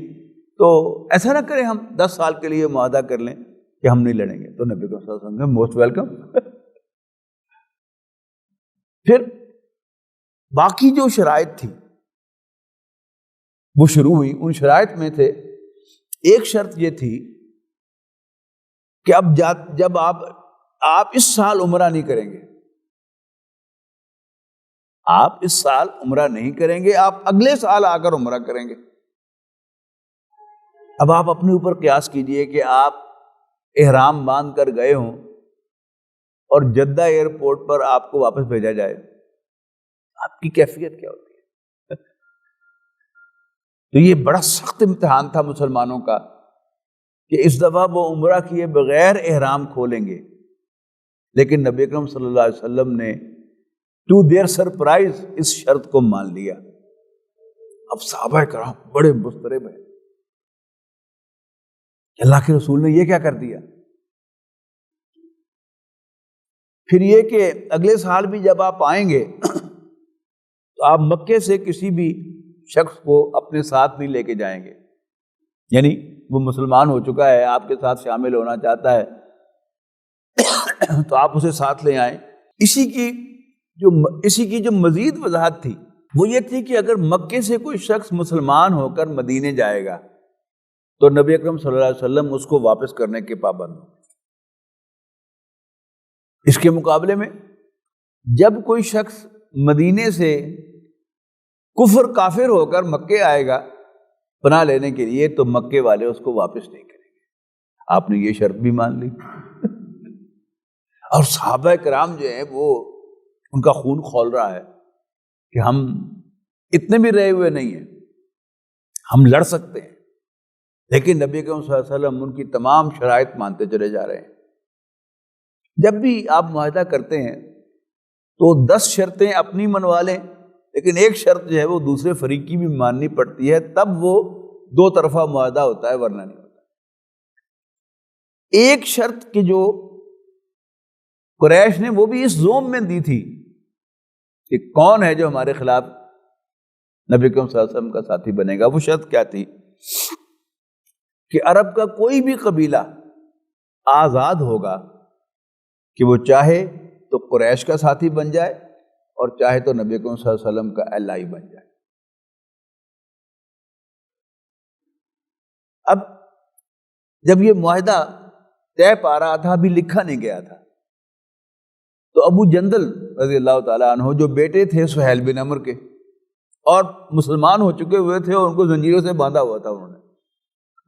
تو ایسا نہ کریں، ہم 10 سال کے لیے معاہدہ کر لیں کہ ہم نہیں لڑیں گے۔ تو نبی صلی اللہ علیہ وسلم موسٹ ویلکم۔ پھر باقی جو شرائط تھی وہ شروع ہوئی۔ ان شرائط میں تھے، ایک شرط یہ تھی کہ اب جب آپ اس سال عمرہ نہیں کریں گے، آپ اس سال عمرہ نہیں کریں گے، آپ اگلے سال آ کر عمرہ کریں گے۔ اب آپ اپنے اوپر قیاس کیجئے کہ آپ احرام باندھ کر گئے ہوں اور جدہ ایئرپورٹ پر آپ کو واپس بھیجا جائے، آپ کی کیفیت کیا ہوتی ہے؟ تو یہ بڑا سخت امتحان تھا مسلمانوں کا کہ اس دفعہ وہ عمرہ کیے بغیر احرام کھولیں گے، لیکن نبی اکرم صلی اللہ علیہ وسلم نے ٹو دیئر سرپرائز اس شرط کو مان لیا۔ اب صحابہ کرام بڑے مضطرب ہیں، اللہ کے رسول نے یہ کیا کر دیا؟ پھر یہ کہ اگلے سال بھی جب آپ آئیں گے تو آپ مکے سے کسی بھی شخص کو اپنے ساتھ نہیں لے کے جائیں گے، یعنی وہ مسلمان ہو چکا ہے، آپ کے ساتھ شامل ہونا چاہتا ہے تو آپ اسے ساتھ لے آئیں۔ اسی کی جو مزید وضاحت تھی وہ یہ تھی کہ اگر مکے سے کوئی شخص مسلمان ہو کر مدینے جائے گا تو نبی اکرم صلی اللہ علیہ وسلم اس کو واپس کرنے کے پابند ہوں۔ اس کے مقابلے میں جب کوئی شخص مدینے سے کفر کافر ہو کر مکے آئے گا پناہ لینے کے لیے تو مکے والے اس کو واپس نہیں کریں گے۔ آپ نے یہ شرط بھی مان لی۔ اور صحابہ کرام جو ہیں وہ ان کا خون کھول رہا ہے کہ ہم اتنے بھی رہے ہوئے نہیں ہیں، ہم لڑ سکتے ہیں، لیکن نبی کریم صلی اللہ علیہ وسلم ان کی تمام شرائط مانتے چلے جا رہے ہیں۔ جب بھی آپ معاہدہ کرتے ہیں تو 10 شرطیں اپنی منوا لیں، لیکن ایک شرط جو ہے وہ دوسرے فریق کی بھی ماننی پڑتی ہے، تب وہ 2 طرفہ معاہدہ ہوتا ہے، ورنہ نہیں ہوتا۔ ایک شرط کی جو قریش نے وہ بھی اس زوم میں دی تھی کہ کون ہے جو ہمارے خلاف نبی کریم صلی اللہ علیہ وسلم کا ساتھی بنے گا۔ وہ شرط کیا تھی کہ عرب کا کوئی بھی قبیلہ آزاد ہوگا کہ وہ چاہے تو قریش کا ساتھی بن جائے اور چاہے تو نبی کریم صلی اللہ علیہ وسلم کا الائی بن جائے۔ اب جب یہ معاہدہ طے پا رہا تھا، ابھی لکھا نہیں گیا تھا، تو ابو جندل رضی اللہ تعالیٰ عنہ جو بیٹے تھے سہیل بن عمرو کے اور مسلمان ہو چکے ہوئے تھے اور ان کو زنجیروں سے باندھا ہوا تھا، انہوں نے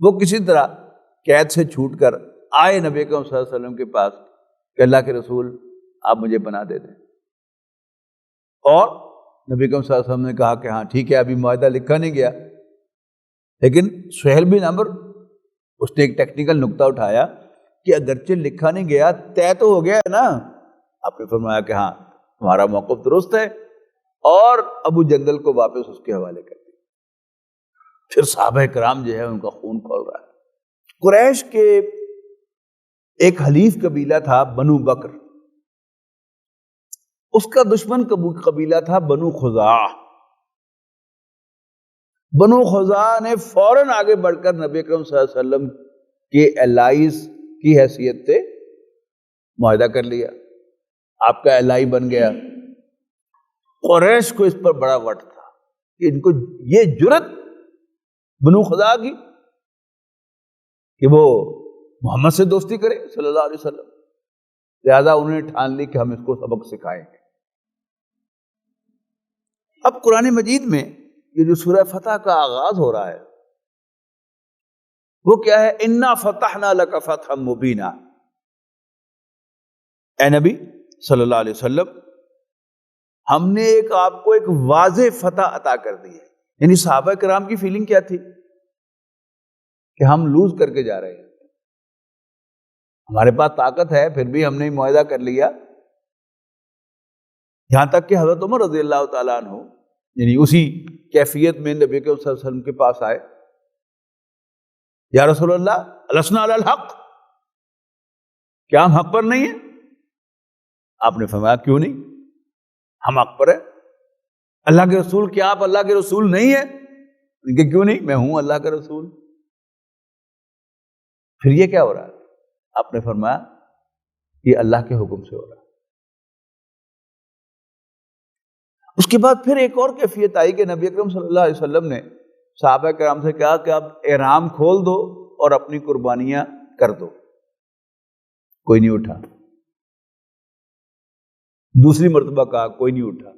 وہ کسی طرح قید سے چھوٹ کر آئے نبی کریم صلی اللہ علیہ وسلم کے پاس کہ اللہ کے رسول آپ مجھے پناہ دے دیں۔ اور نبی اکرم صلی اللہ علیہ وسلم نے کہا کہ ہاں ٹھیک ہے، ابھی معاہدہ لکھا نہیں گیا. لیکن سہیل بن عمرو اس نے ایک ٹیکنیکل نقطہ اٹھایا کہ اگرچہ لکھا نہیں گیا، طے تو ہو گیا ہے نا. آپ نے فرمایا کہ ہاں تمہارا موقف درست ہے، اور ابو جندل کو واپس اس کے حوالے کر دیا. پھر صحابہ کرام جو ہے ان کا خون کھول رہا ہے. قریش کے ایک حلیف قبیلہ تھا بنو بکر، اس کا دشمن قبیلہ تھا بنو خزاعہ. بنو خزاعہ نے فوراً آگے بڑھ کر نبی اکرم صلی اللہ علیہ وسلم کے الائز کی حیثیت سے معاہدہ کر لیا، آپ کا الائی بن گیا. قریش کو اس پر بڑا وٹ تھا کہ ان کو یہ جرت بنو خزاعہ کی کہ وہ محمد سے دوستی کرے صلی اللہ علیہ وسلم. لہذا انہوں نے ٹھان لی کہ ہم اس کو سبق سکھائیں گے. اب قرآن مجید میں یہ جو سورہ فتح کا آغاز ہو رہا ہے وہ کیا ہے؟ انا فتحنا لک فتحا مبینا. اے نبی صلی اللہ علیہ وسلم، ہم نے آپ کو ایک واضح فتح عطا کر دی ہے. یعنی صحابہ کرام کی فیلنگ کیا تھی کہ ہم لوز کر کے جا رہے ہیں، ہمارے پاس طاقت ہے پھر بھی ہم نے معاہدہ کر لیا. یہاں تک کہ حضرت عمر رضی اللہ تعالیٰ عنہ یعنی اسی کیفیت میں نبی صلی اللہ علیہ وسلم کے پاس آئے، یا رسول اللہ لسنا علی الحق، کیا ہم حق پر نہیں ہیں؟ آپ نے فرمایا کیوں نہیں، ہم حق پر ہیں. اللہ کے رسول، کیا آپ اللہ کے رسول نہیں ہیں؟ کہ کیوں نہیں، میں ہوں اللہ کا رسول. پھر یہ کیا ہو رہا ہے؟ آپ نے فرمایا یہ اللہ کے حکم سے ہو رہا ہے. اس کے بعد پھر ایک اور کیفیت آئی کہ نبی اکرم صلی اللہ علیہ وسلم نے صحابہ کرام سے کہا کہ اب احرام کھول دو اور اپنی قربانیاں کر دو. کوئی نہیں اٹھا. دوسری مرتبہ کہا کوئی نہیں اٹھا.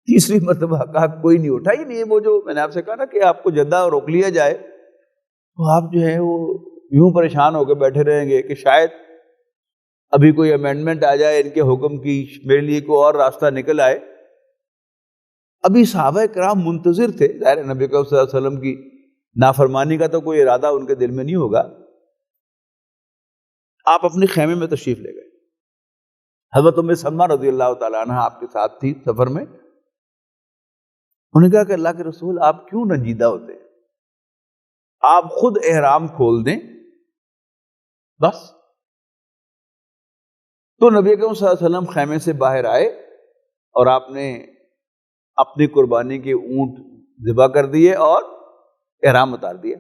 تیسری مرتبہ کہا کوئی نہیں اٹھا. یہ وہ جو میں نے آپ سے کہا نا کہ آپ کو جدہ روک لیا جائے تو آپ جو ہے وہ یوں پریشان ہو کے بیٹھے رہیں گے کہ شاید ابھی کوئی امینڈمنٹ آ جائے ان کے حکم کی، میرے لیے کوئی اور راستہ نکل آئے. ابھی صحابہ کرام منتظر تھے. ظاہر نبی صلی اللہ علیہ وسلم کی نافرمانی کا تو کوئی ارادہ ان کے دل میں نہیں ہوگا. آپ اپنے خیمے میں تشریف لے گئے. حضرت ام سلمہ رضی اللہ تعالیٰ عنہ آپ کے ساتھ تھی سفر میں. انہوں نے کہا کہ اللہ کے رسول آپ کیوں رنجیدہ ہوتے ہیں، آپ خود احرام کھول دیں بس. تو نبی اکرم صلی اللہ علیہ وسلم خیمے سے باہر آئے اور آپ نے اپنی قربانی کے اونٹ ذبح کر دیے اور احرام اتار دیا.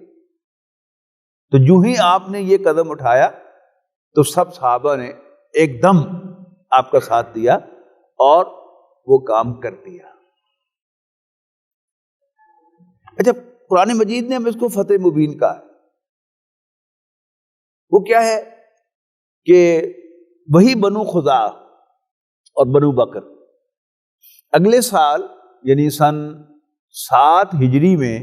تو جو ہی آپ نے یہ قدم اٹھایا تو سب صحابہ نے ایک دم آپ کا ساتھ دیا اور وہ کام کر دیا. اچھا، قرآن مجید نے ہم اس کو فتح مبین کہا ہے. وہ کیا ہے کہ وہی بنو خزاعہ اور بنو بکر اگلے سال یعنی سن 7 ہجری میں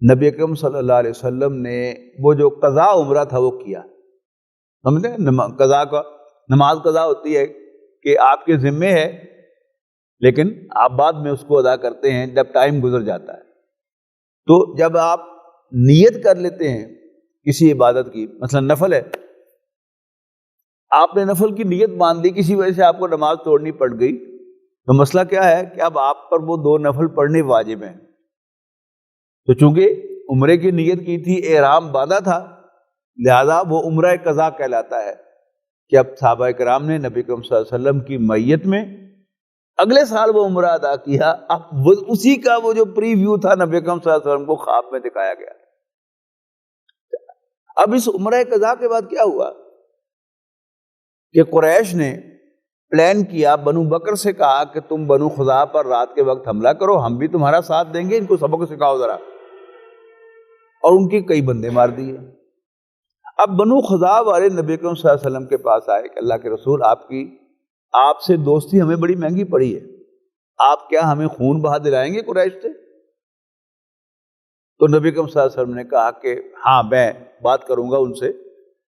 نبی اکرم صلی اللہ علیہ وسلم نے وہ جو قضاء عمرہ تھا وہ کیا. سمجھتے ہیں قضاء کا نماز قضاء ہوتی ہے کہ آپ کے ذمے ہے لیکن آپ بعد میں اس کو ادا کرتے ہیں جب ٹائم گزر جاتا ہے. تو جب آپ نیت کر لیتے ہیں کسی عبادت کی، مثلا نفل ہے، آپ نے نفل کی نیت مان لی، کسی وجہ سے آپ کو نماز توڑنی پڑ گئی، تو مسئلہ کیا ہے کہ اب آپ پر وہ 2 نفل پڑھنے واجب ہیں. تو چونکہ عمرے کی نیت کی تھی، احرام باندھا تھا، لہذا وہ عمرہ قضا کہلاتا ہے کہ اب صحابہ کرام نے نبی کریم صلی اللہ علیہ وسلم کی میت میں اگلے سال وہ عمرہ ادا کیا. اب اسی کا وہ جو پری ویو تھا نبی کریم صلی اللہ علیہ وسلم کو خواب میں دکھایا گیا. اب اس عمرہ قضا کے بعد کیا ہوا کہ قریش نے پلان کیا، بنو بکر سے کہا کہ تم بنو خزاعہ پر رات کے وقت حملہ کرو، ہم بھی تمہارا ساتھ دیں گے، ان کو سبق سکھاؤ ذرا. اور ان کے کئی بندے مار دیے. اب بنو خزاعہ والے نبی کریم صلی اللہ علیہ وسلم کے پاس آئے کہ اللہ کے رسول آپ سے دوستی ہمیں بڑی مہنگی پڑی ہے، آپ کیا ہمیں خون بہا دلائیں گے قریش سے؟ تو نبی کریم صلی اللہ علیہ وسلم نے کہا کہ ہاں میں بات کروں گا ان سے.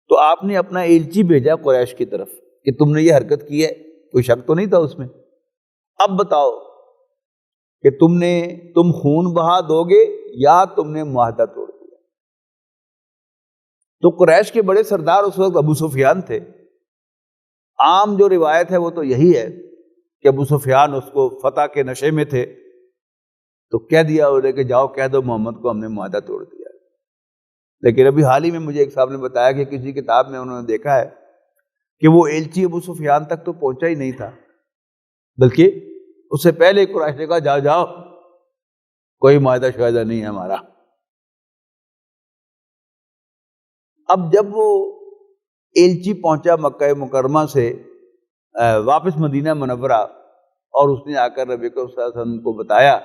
تو آپ نے اپنا ایلچی بھیجا قریش کی طرف کہ تم نے یہ حرکت کی ہے، کوئی شک تو نہیں تھا اس میں، اب بتاؤ کہ تم خون بہا دو گے یا تم نے معاہدہ توڑ دیا. تو قریش کے بڑے سردار اس وقت ابو سفیان تھے. عام جو روایت ہے وہ تو یہی ہے کہ ابو سفیان اس کو فتح کے نشے میں تھے تو کہہ دیا انہیں کہ جاؤ کہہ دو محمد کو ہم نے معاہدہ توڑ دیا. لیکن ابھی حال ہی میں مجھے ایک صاحب نے بتایا کہ کسی کتاب میں انہوں نے دیکھا ہے کہ وہ ایلچی ابو سفیان تک تو پہنچا ہی نہیں تھا، بلکہ اس سے پہلے قریش نے کہا جاؤ جاؤ کوئی معاہدہ شاہدہ نہیں ہے ہمارا. اب جب وہ ایلچی پہنچا مکہ مکرمہ سے واپس مدینہ منورہ اور اس نے آ کر نبی صلی اللہ علیہ وسلم کو بتایا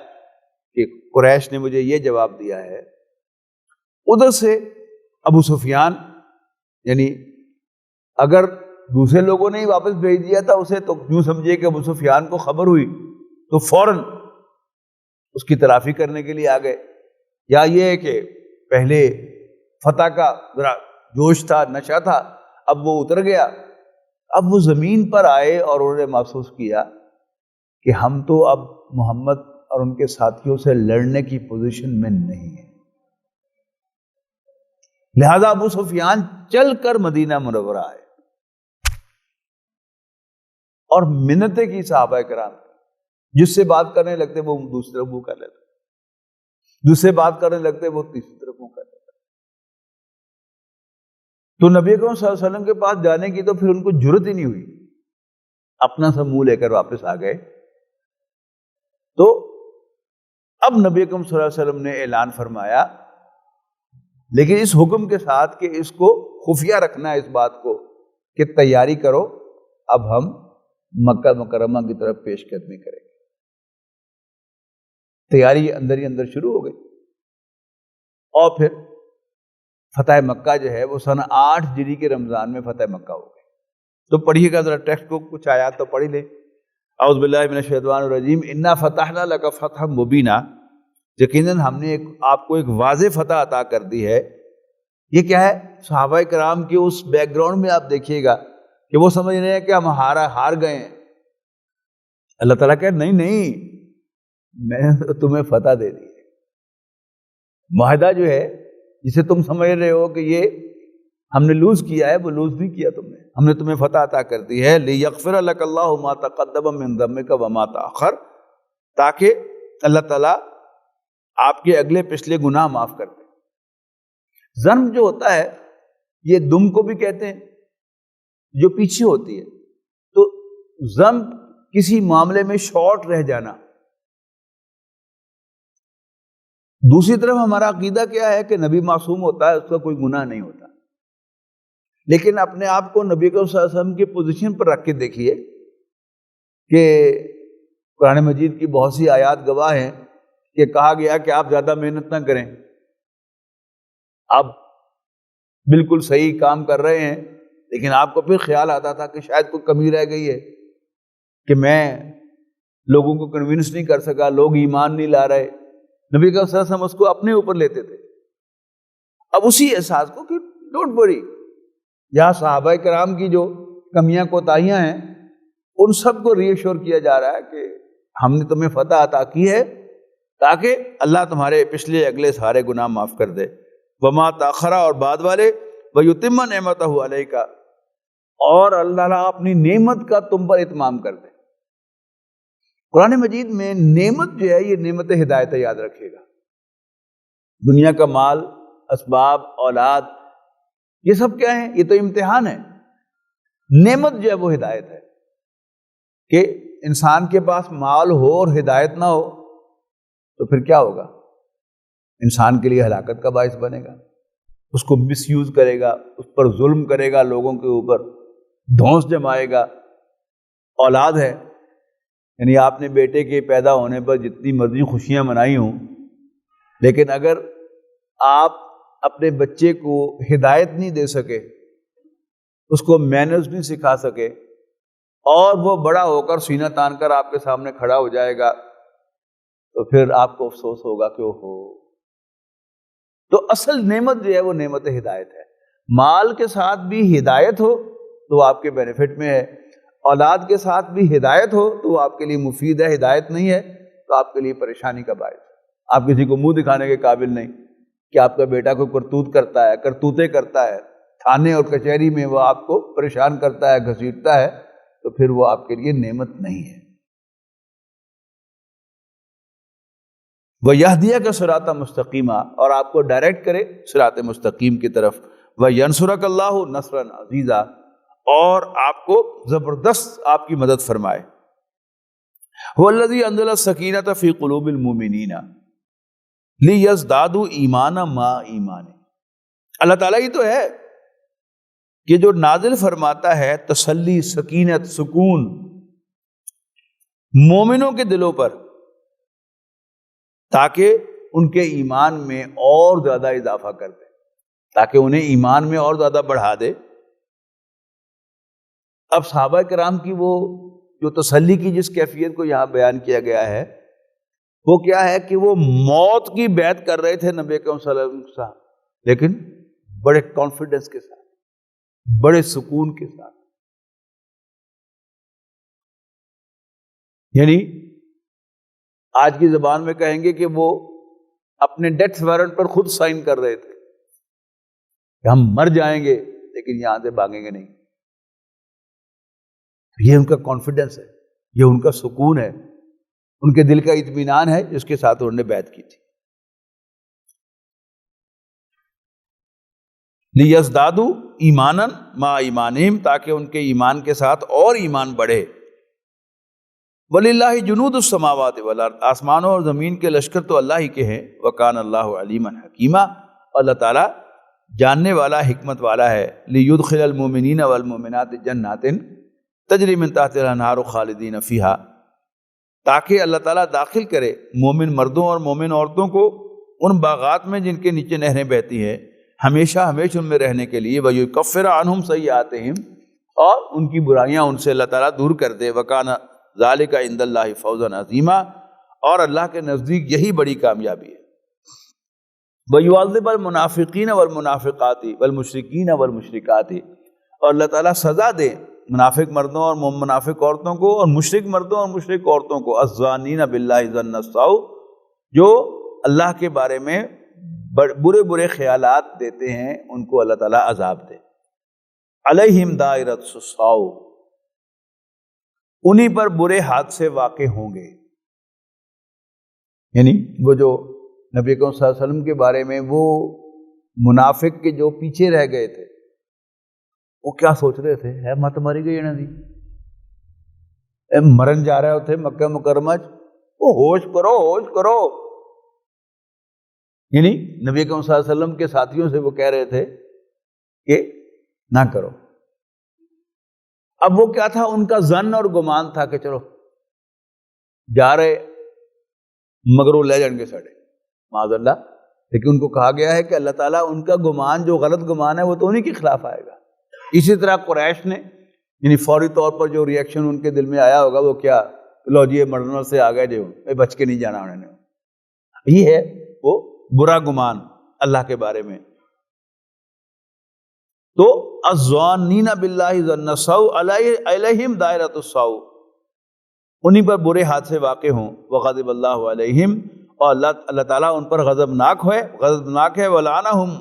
کہ قریش نے مجھے یہ جواب دیا ہے، ادھر سے ابو سفیان یعنی اگر دوسرے لوگوں نے ہی واپس بھیج دیا تھا اسے تو یوں سمجھے کہ ابو سفیان کو خبر ہوئی تو فوراً اس کی تلافی کرنے کے لیے آ گئے، یا یہ ہے کہ پہلے فتح کا ذرا جوش تھا نشہ تھا اب وہ اتر گیا. اب وہ زمین پر آئے اور انہوں نے محسوس کیا کہ ہم تو اب محمد اور ان کے ساتھیوں سے لڑنے کی پوزیشن میں نہیں ہیں. لہذا ابو سفیان چل کر مدینہ منورہ آئے اور منتیں کی صحابہ کرام، جس سے بات کرنے لگتے وہ دوسری طرف منہ کر لیتے، جس سے بات کرنے لگتے وہ تیسری طرف منہ کر لیتے. تو نبی اکرم صلی اللہ علیہ وسلم کے پاس جانے کی تو پھر ان کو جرت ہی نہیں ہوئی، اپنا سا منہ لے کر واپس آ گئے. تو اب نبی اکرم صلی اللہ علیہ وسلم نے اعلان فرمایا، لیکن اس حکم کے ساتھ کہ اس کو خفیہ رکھنا ہے، اس بات کو کہ تیاری کرو، اب ہم مکہ مکرمہ کی طرف پیش قدمی کریں گے. تیاری اندر ہی اندر شروع ہو گئی اور پھر فتح مکہ جو ہے وہ سن 8 ہجری کے رمضان میں فتح مکہ ہو گئی. تو پڑھیے گا ذرا ٹیکسٹ کو، کچھ آیات تو پڑھ ہی لیں. اعوذ باللہ من الشیطان الرجیم، انا فتحنا لک فتحا مبینا، یقیناً ہم نے آپ کو ایک واضح فتح عطا کر دی ہے. یہ کیا ہے؟ صحابہ کرام کے اس بیک گراؤنڈ میں آپ دیکھیے گا کہ وہ سمجھ رہے ہیں کہ ہم ہار گئے ہیں. اللہ تعالیٰ کہ نہیں میں نے تمہیں فتح دے دی ہے. معاہدہ جو ہے جسے تم سمجھ رہے ہو کہ یہ ہم نے لوز کیا ہے، وہ لوز نہیں کیا تم نے، ہم نے تمہیں فتح عطا کر دی ہے. لِيَغْفِرَ لَكَ اللَّهُ مَا تَقَدَّمَ مِن ذَنبِكَ وَمَا تَأَخَّرَ، تاکہ اللہ تعالیٰ آپ کے اگلے پچھلے گناہ معاف کر دیں. ذنب جو ہوتا ہے یہ دم کو بھی کہتے ہیں جو پیچھے ہوتی ہے. تو ذنب کسی معاملے میں شارٹ رہ جانا. دوسری طرف ہمارا عقیدہ کیا ہے کہ نبی معصوم ہوتا ہے، اس کا کوئی گناہ نہیں ہوتا. لیکن اپنے آپ کو نبی صلی اللہ علیہ وسلم کی پوزیشن پر رکھ کے دیکھیے کہ قرآن مجید کی بہت سی آیات گواہ ہیں کہ کہا گیا کہ آپ زیادہ محنت نہ کریں، آپ بالکل صحیح کام کر رہے ہیں، لیکن آپ کو پھر خیال آتا تھا کہ شاید کوئی کمی رہ گئی ہے کہ میں لوگوں کو کنونس نہیں کر سکا، لوگ ایمان نہیں لا رہے. نبی صلی اللہ علیہ وسلم اس کو اپنے اوپر لیتے تھے. اب اسی احساس کو کہ ڈونٹ وری، یہاں صحابہ کرام کی جو کمیاں کوتاہیاں ہیں ان سب کو ری ایشور کیا جا رہا ہے کہ ہم نے تمہیں فتح عطا کی ہے تاکہ اللہ تمہارے پچھلے اگلے سارے گناہ معاف کر دے. وما تاخرہ، اور بعد والے، ویتم نعمتہ علیک، اور اللہ تعالیٰ اپنی نعمت کا تم پر اتمام کر دے. قرآن مجید میں نعمت جو ہے یہ نعمت ہدایت ہے، یاد رکھیے گا. دنیا کا مال، اسباب، اولاد، یہ سب کیا ہیں؟ یہ تو امتحان ہے. نعمت جو ہے وہ ہدایت ہے کہ انسان کے پاس مال ہو اور ہدایت نہ ہو تو پھر کیا ہوگا؟ انسان کے لیے ہلاکت کا باعث بنے گا. اس کو مس یوز کرے گا، اس پر ظلم کرے گا، لوگوں کے اوپر دھونس جمائے گا. اولاد ہے، یعنی آپ نے بیٹے کے پیدا ہونے پر جتنی مرضی خوشیاں منائی ہوں، لیکن اگر آپ اپنے بچے کو ہدایت نہیں دے سکے، اس کو مینرز نہیں سکھا سکے، اور وہ بڑا ہو کر سینہ تان کر آپ کے سامنے کھڑا ہو جائے گا تو پھر آپ کو افسوس ہوگا کہ اوہو. تو اصل نعمت جو ہے وہ نعمت ہدایت ہے. مال کے ساتھ بھی ہدایت ہو تو آپ کے بینیفٹ میں ہے، اولاد کے ساتھ بھی ہدایت ہو تو وہ آپ کے لیے مفید ہے. ہدایت نہیں ہے تو آپ کے لیے پریشانی کا باعث ہے۔ آپ کسی کو منہ دکھانے کے قابل نہیں کہ آپ کا بیٹا کوئی کرتوت کرتا ہے، کرتوتے کرتا ہے، تھانے اور کچہری میں وہ آپ کو پریشان کرتا ہے، گھسیٹتا ہے، تو پھر وہ آپ کے لیے نعمت نہیں ہے۔ وَيَهْدِيَكَ صِرَاطً مُسْتَقِيمًا، اور آپ کو ڈائریکٹ کرے صراط مستقیم کی طرف۔ وَيَنْصُرَكَ اللَّهُ نَصْرًا عَزِيزًا، اور آپ کو زبردست آپ کی مدد فرمائے۔ هُوَ الَّذِي أَنزَلَ السَّكِينَةَ فِي قُلُوبِ الْمُؤْمِنِينَ لِيَزْدَادُوا إِيمَانًا مَعَ إِيمَانِهِمْ، اللہ تعالیٰ ہی تو ہے کہ جو نازل فرماتا ہے تسلی، سکینت، سکون مومنوں کے دلوں پر، تاکہ ان کے ایمان میں اور زیادہ اضافہ کر دے، تاکہ انہیں ایمان میں اور زیادہ بڑھا دے۔ اب صحابہ کرام کی وہ جو تسلی کی جس کیفیت کو یہاں بیان کیا گیا ہے، وہ کیا ہے کہ وہ موت کی بیعت کر رہے تھے نبی اکرم صلی اللہ علیہ وسلم کے ساتھ، لیکن بڑے کانفیڈنس کے ساتھ، بڑے سکون کے ساتھ۔ یعنی آج کی زبان میں کہیں گے کہ وہ اپنے ڈیتھ وارنٹ پر خود سائن کر رہے تھے کہ ہم مر جائیں گے لیکن یہاں سے بھاگیں گے نہیں۔ یہ ان کا کانفیڈنس ہے، یہ ان کا سکون ہے، ان کے دل کا اطمینان ہے جس کے ساتھ انہوں نے بیعت کی تھی۔ لیزدادوا ایمانا مع ایمانہم، تاکہ ان کے ایمان کے ساتھ اور ایمان بڑھے۔ وَلِلَّهِ جُنُودُ السَّمَاوَاتِ وَالْأَرْضِ، آسمانوں اور زمین کے لشکر تو اللہ ہی کے ہیں۔ وَكَانَ اللَّهُ عَلِيمًا حَكِيمًا، اللہ تعالیٰ جاننے والا، حکمت والا ہے۔ لِيُدْخِلَ الْمُؤْمِنِينَ وَالْمُؤْمِنَاتِ جَنَّاتٍ تَجْرِي مِن تَحْتِهَا الْأَنْهَارُ خَالِدِينَ فِيهَا، تاکہ اللہ تعالیٰ داخل کرے مومن مردوں اور مومن عورتوں کو ان باغات میں جن کے نیچے نہریں بہتی ہیں، ہمیشہ ہمیشہ ان میں رہنے کے لیے۔ وَيُكَفِّرَ عَنْهُمْ سَيِّئَاتِهِمْ، اور ان کی برائیاں ان سے اللہ تعالیٰ دور کر دے۔ وَكَانَ ذَلِكَ عِندَ اللَّهِ فَوْزًا عَظِيمًا، اور اللہ کے نزدیک یہی بڑی کامیابی ہے۔ وَيُعَذِّبَ الْمُنَافِقِينَ وَالْمُنَافِقَاتِ وَالْمُشْرِكِينَ وَالْمُشْرِكَاتِ، اور اللہ تعالیٰ سزا دے منافق مردوں اور منافق عورتوں کو، اور مشرک مردوں اور مشرک عورتوں کو، الظَّانِّينَ بِاللَّهِ ظَنَّ السَّوْءِ، جو اللہ کے بارے میں برے برے خیالات دیتے ہیں، ان کو اللہ تعالیٰ عذاب دے۔ عَلَيْهِمْ دَائِرَةُ السَّوْءِ، انہی پر برے حادثے واقع ہوں گے۔ یعنی وہ جو نبی اکرم صلی اللہ علیہ وسلم کے بارے میں وہ منافق کے جو پیچھے رہ گئے تھے، وہ کیا سوچ رہے تھے؟ ہے مت ماری گئی نا دی، مرن جا رہے ہوتے مکہ مکرمہ، وہ ہوش کرو ہوش کرو۔ یعنی نبی اکرم صلی اللہ علیہ وسلم کے ساتھیوں سے وہ کہہ رہے تھے کہ نہ کرو۔ اب وہ کیا تھا؟ ان کا ظن اور گمان تھا کہ چلو جا رہے مگر وہ لے جائیں گے سڑے، معاذ اللہ۔ لیکن ان کو کہا گیا ہے کہ اللہ تعالیٰ ان کا گمان جو غلط گمان ہے وہ تو انہی کے خلاف آئے گا۔ اسی طرح قریش نے یعنی فوری طور پر جو ریئیکشن ان کے دل میں آیا ہوگا وہ کیا، لو جی مرنر سے آ گئے جو بچ کے نہیں جانا انہوں نے، یہ ہے وہ برا گمان اللہ کے بارے میں۔ تو الظَّانِّينَ بِاللَّهِ ظَنَّ السَّوْءِ عَلَيْهِمْ دَائِرَةُ السَّوْءِ، انہی پر برے حادثے واقع ہوں۔ وَغَضِبَ اللَّهُ عَلَيْهِمْ، اور اللہ تعالیٰ ان پر غضبناک ہے، وَلَعَنَهُمْ،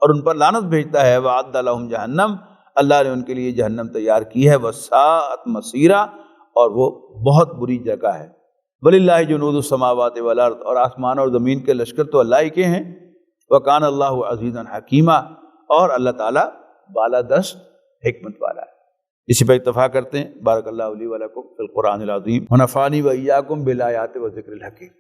اور ان پر لعنت بھیجتا ہے۔ وَأَعَدَّ لَهُمْ جَهَنَّمَ، اللہ نے ان کے لیے جہنم تیار کی ہے۔ وَسَاءَتْ مَصِيرًا، اور وہ بہت بری جگہ ہے۔ وَلِلَّهِ جُنُودُ السَّمَاوَاتِ وَالْأَرْضِ، اور آسمان اور زمین کے لشکر تو اللہ ہی کے ہیں۔ وَكَانَ اللَّهُ عَزِيزًا حَكِيمًا، اور اللہ تعالیٰ بالادست حکمت والا ہے۔ اسی پہ اتفاق کرتے ہیں۔ بارک اللہ لی و لکم فی القرآن العظیم ونفعنی و ایاکم بالآیات و ذکر الحکیم۔